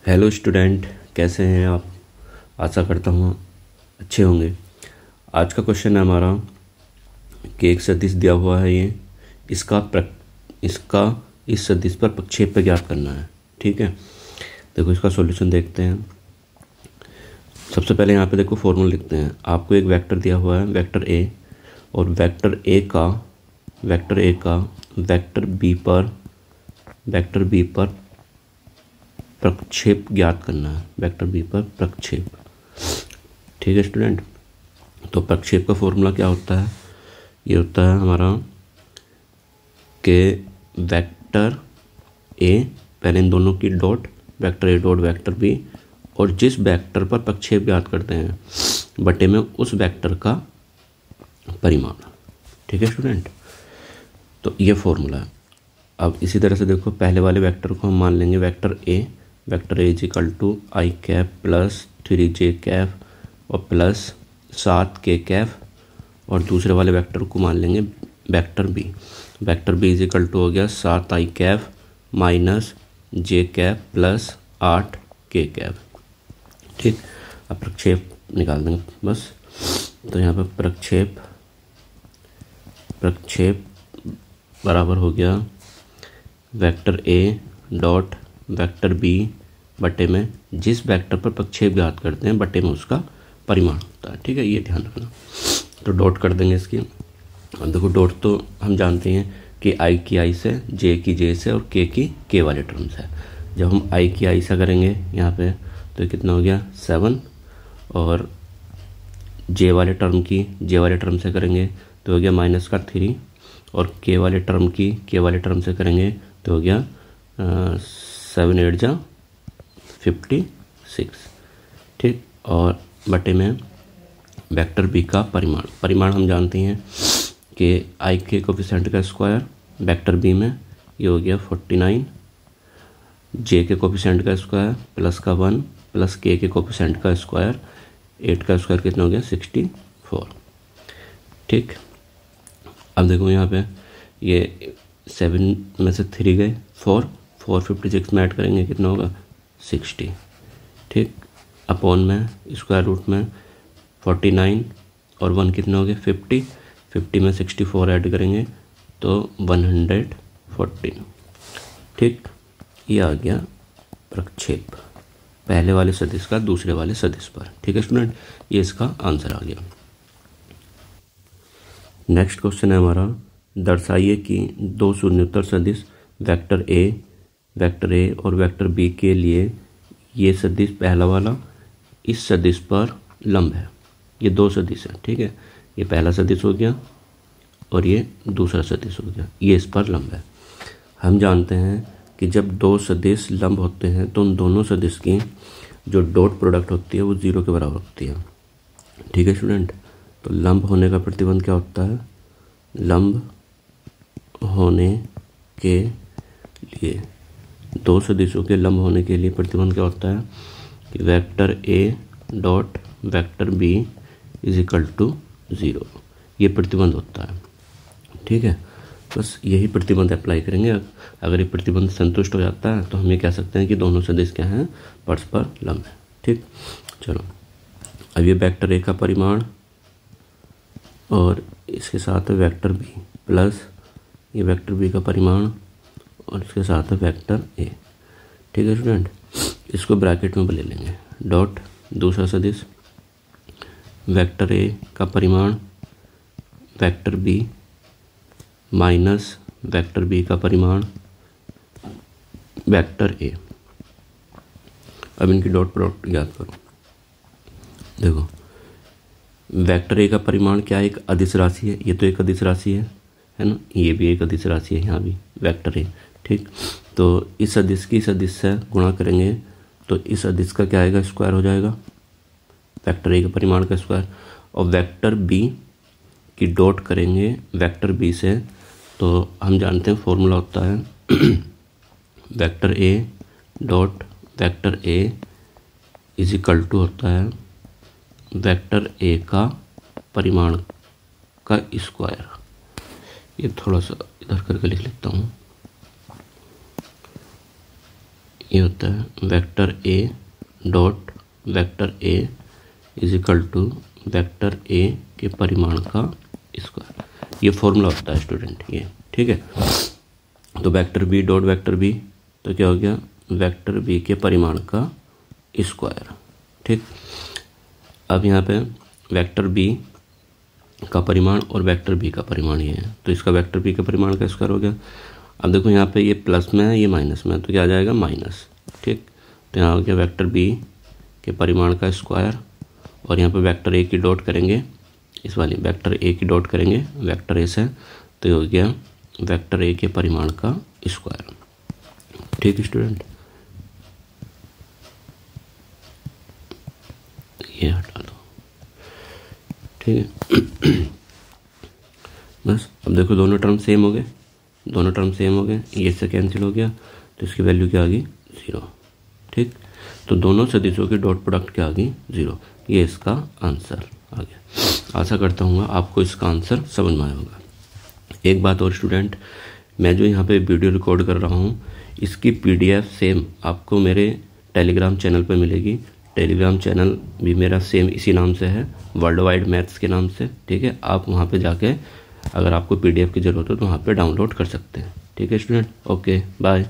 Hello student, कैसे हैं आप। आशा करता हूँ अच्छे होंगे। आज का क्वेश्चन है हमारा कि एक सदिश दिया हुआ है ये, इसका इस सदिश पर प्रक्षेप ज्ञात करना है। ठीक है, देखो इसका सॉल्यूशन देखते हैं। सबसे पहले यहाँ पे देखो फॉर्मूला लिखते हैं। आपको एक वेक्टर दिया हुआ है, वेक्टर ए, और वेक्टर ए का वेक्टर बी पर प्रक्षेप ज्ञात करना है। वेक्टर बी पर प्रक्षेप। ठीक है स्टूडेंट, तो प्रक्षेप का फॉर्मूला क्या होता है? ये होता है हमारा कि वेक्टर ए, पहले इन दोनों की dot, vector A dot vector B, और जिस वेक्टर पर प्रक्षेप ज्ञात करते हैं बटे में उस वेक्टर का परिमाण। ठीक है स्टूडेंट, तो ये फॉर्मूला है। अब इसी तरह से देखो, पहले वाले वेक्टर को हम मान लेंगे vector A is equal to I cap plus 3j cap और प्लस 7k कैप, और दूसरे वाले वेक्टर को मान लेंगे vector B is equal to हो गया 7i cap minus j cap plus 8k cap. ठीक, अब प्रक्षेप निकाल देंगे बस। तो यहाँ पर प्रक्षेप बराबर हो गया vector A dot vector B बटे में जिस वेक्टर पर प्रक्षेप ज्ञात करते हैं बटे में उसका परिमाण होता है। ठीक है, ये ध्यान रखना। तो डॉट कर देंगे इसकी। और देखो डॉट तो हम जानते हैं कि आई की आई से, जे की जे से और के की के वाले टर्म से। जब हम आई की आई से करेंगे यहाँ पे तो कितना हो गया 7, और जे वाले टर्म से करेंगे तो हो गया -3, और के वाले टर्म से करेंगे तो हो गया 7 8 जा 56। ठीक, और बटे में वेक्टर बी का परिमाण हम जानते हैं कि आई के कोफिशिएंट का स्क्वायर वेक्टर बी में ये हो गया 49, जे के कोफिशिएंट का स्क्वायर प्लस का 1 प्लस के कोफिशिएंट का स्क्वायर 8 का स्क्वायर कितना हो गया 64। ठीक, अब देखो यहाँ पे ये 7 में से 3 गए 4 56 में ऐड करेंगे कितना होगा 60। ठीक, अपॉन में स्क्वायर रूट में 49 और 1 कितना हो गया 50 में 64 ऐड करेंगे तो 114। ठीक, ये आ गया प्रक्षेप पहले वाले सदिश का दूसरे वाले सदिश पर। ठीक है स्टूडेंट, ये इसका आंसर आ गया। नेक्स्ट क्वेश्चन है हमारा, दर्शाइए कि दो शून्योत्तर सदिश वेक्टर ए और वेक्टर बी के लिए ये सदिश पहला वाला इस सदिश पर लंब है। ये दो सदिश है। ठीक है, ये पहला सदिश हो गया और ये दूसरा सदिश हो गया, ये इस पर लंब है। हम जानते हैं कि जब दो सदिश लंब होते हैं तो उन दोनों सदिश की जो डॉट प्रोडक्ट होती है वो 0 के बराबर होती है। ठीक है स्टूडेंट, तो लंब होने का प्रतिबंध क्या होता है? लंब होने के लिए, दो सदिशों के लंब होने के लिए प्रतिबंध क्या होता है कि vector A dot vector B is equal to 0, ये प्रतिबंध होता है। ठीक है, बस यही प्रतिबंध अप्लाई करेंगे। अगर ये प्रतिबंध संतुष्ट हो जाता है तो हम ये कह सकते हैं कि दोनों सदिश क्या हैं, परस्पर लंब है। ठीक, चलो अब ये वेक्टर ए का परिमाण और इसके साथ है वेक्टर बी प्लस ये वेक्टर बी का परिमाण और इसके साथ है वेक्टर ए। ठीक है स्टूडेंट, इसको ब्रैकेट में ले लेंगे। डॉट दूसरा सदिश वेक्टर ए का परिमाण vector B minus vector B का परिमाण वेक्टर ए। अब इनकी डॉट प्रोडक्ट याद करो। देखो वेक्टर ए का परिमाण क्या है? एक अदिश राशि है। ये तो एक अदिश राशि है ना, ये भी एक अदिश राशि है, यहाँ भी वेक्टर ए। ठीक, तो इस अदिश की इस अदिश से गुणा करेंगे तो इस अदिश का क्या आएगा, स्क्वायर हो जाएगा वेक्टर ए के परिमाण का स्क्वायर। और वेक्टर बी की डॉट करेंगे वेक्टर बी से, तो हम जानते हैं फॉर्मूला होता है vector A dot vector A is equal to होता है वेक्टर ए का परिमाण का स्क्वायर। ये थोड़ा सा इधर करके लिख लेता हूँ, ये होता है vector A dot vector A is equal to vector A के परिमाण का स्क्वायर। ये फॉर्मूला होता है स्टूडेंट ये, ठीक है। तो vector B dot vector B, तो क्या हो गया, वेक्टर बी के परिमाण का स्क्वायर, ठीक। अब यहाँ पे वेक्टर बी का परिमाण और वेक्टर बी का परिमाण ये है, तो इसका वेक्टर बी का परिमाण का स्क्वायर हो गया। अब देखो यहाँ पे ये प्लस में है, ये माइनस में है, तो क्या आ जाएगा माइनस, ठीक। तो यहाँ हो गया वेक्टर बी के परिमाण का स्क्वायर, और यहाँ पे वेक्टर ए की डॉट करेंगे, इस वाली वेक्टर ए की डॉट करेंगे वेक्टर ए से, तो ये हो गया वेक्टर ए के परिमाण का स्क्वायर, ठीक स्टूडेंट। ये हटा दो, ठीक है। बस अब देखो दोनों टर्म सेम हो गए, दोनों टर्म सेम हो गए, ये से कैंसिल हो गया, तो इसकी वैल्यू क्या आ गई 0, ठीक। तो दोनों सदिशों की डॉट प्रोडक्ट क्या आ गई 0, ये इसका आंसर आ गया। आशा करता हूँ आपको इसका आंसर समझ में आया होगा। एक बात और स्टूडेंट, मैं जो यहाँ पे वीडियो रिकॉर्ड कर रहा हूँ इसकी PDF सेम आपको मेरे टेलीग्राम चैनल पे मिलेगी। टेलीग्राम चैनल भी मेरा सेम इसी नाम से है, वर्ल्ड वाइड मैथ्स के नाम से, ठीक है। आप वहाँ पे जाके अगर आपको PDF की ज़रूरत हो तो वहाँ पे डाउनलोड कर सकते हैं, ठीक है स्टूडेंट। Okay bye.